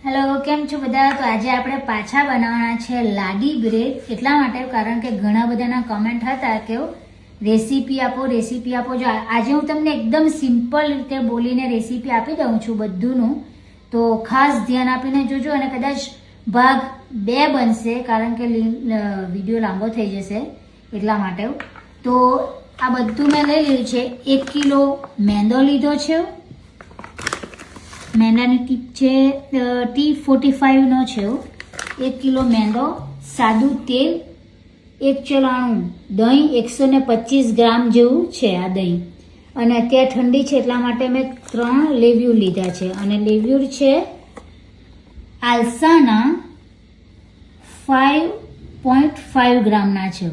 Hello, કેમ છો બધા? તો આજે આપણે પાછા બનાવવાના છે લાડી બ્રેડ. એટલા માટે કારણ કે ઘણા બધાના કમેન્ટ હતા કે રેસીપી આપો. જો આજે હું તમને એકદમ સિમ્પલ રીતે બોલીને રેસીપી આપી દઉં છું બધુંનું, તો ખાસ ધ્યાન આપીને જોજો. અને કદાચ ભાગ 2 બનશે કારણ કે વિડીયો લાંબો થઈ જશે એટલા માટે. તો આ બધું મેં લઈ લીધું છે. 1 કિલો મેંદો લીધો છે. મેંદાની ટીપ છે T45 છે. 1 કિલો મેંદો, સાદું તેલ, 1 ચલાણું દહીં, 125 ગ્રામ જેવું છે આ દહીં. અને અત્યારે ઠંડી છે એટલા માટે મેં 3 લેવ્યુર લીધા છે. અને લેવ્યુર છે આલસાના 5.5 ગ્રામના છે.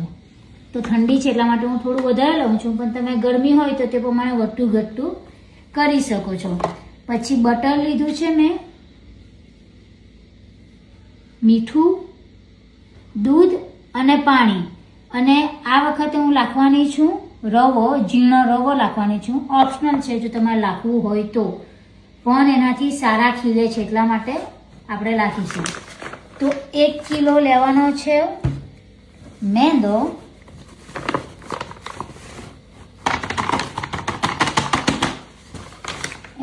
તો ઠંડી છે એટલા માટે હું થોડું વધારે લઉં છું, પણ તમે ગરમી હોય તો તે પ્રમાણે વધતું ઘટતું કરી શકો છો. પછી બટર લીધું છે મેં, મીઠું, દૂધ અને પાણી. અને આ વખતે હું નાખવાની છું રવો, ઝીણો રવો નાખવાની છું. ઓપ્શનલ છે જો તમારે નાખવું હોય તો, પણ એનાથી સારા ખીલે છે એટલા માટે આપણે નાખીશું. તો 1 કિલો લેવાનો છે મેંદો.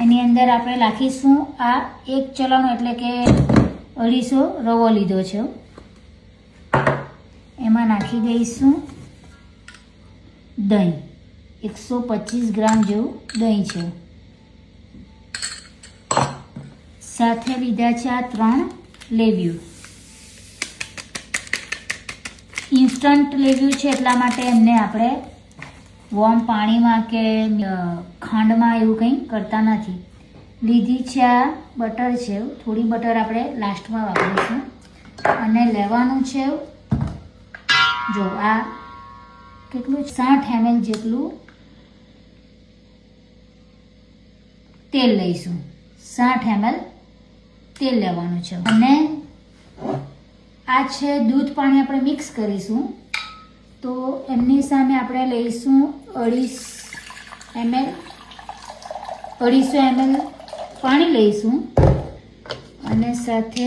એની અંદર આપણે નાખીશું આ 1 ચલાણું એટલે કે 250 રવો લીધો છે. એમાં નાખી દઈશું દહીં, 125 ગ્રામ જેવું દહીં છે. સાથે લીધા છે આ 3 લેવ્યુર. ઇન્સ્ટન્ટ લેવ્યુર છે એટલા માટે એમને આપણે વોર્મ પાણીમાં કે ખાંડમાં એવું કંઈ કરતા નથી. લીધી છે આ બટર છે, થોડી બટર આપણે લાસ્ટમાં વાપરીશું. અને લેવાનું છે જો આ કેટલું 60 ml જેટલું તેલ લઈશું. 60 ml તેલ લેવાનું છે. અને આ છે દૂધ પાણી આપણે મિક્સ કરીશું. તો એમની સામે આપણે લઈશું 250 ml પાણી લઈશું. અને સાથે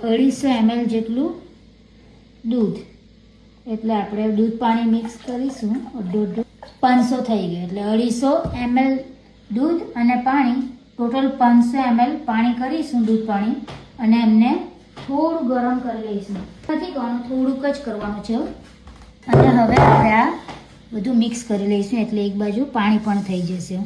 250 ml જેટલું દૂધ. એટલે આપણે દૂધ પાણી મિક્સ કરીશું. 500 થઈ ગયું એટલે 250 ml દૂધ અને પાણી, ટોટલ 500 ml પાણી કરીશું, દૂધ પાણી. અને એમને થોડું ગરમ કરી લઈશું. નથી કરવાનું, થોડુંક જ કરવાનું છે. અને હવે આપણે આ બધું મિક્સ કરી લઈશું એટલે એક બાજુ પાણી પણ થઈ જશે.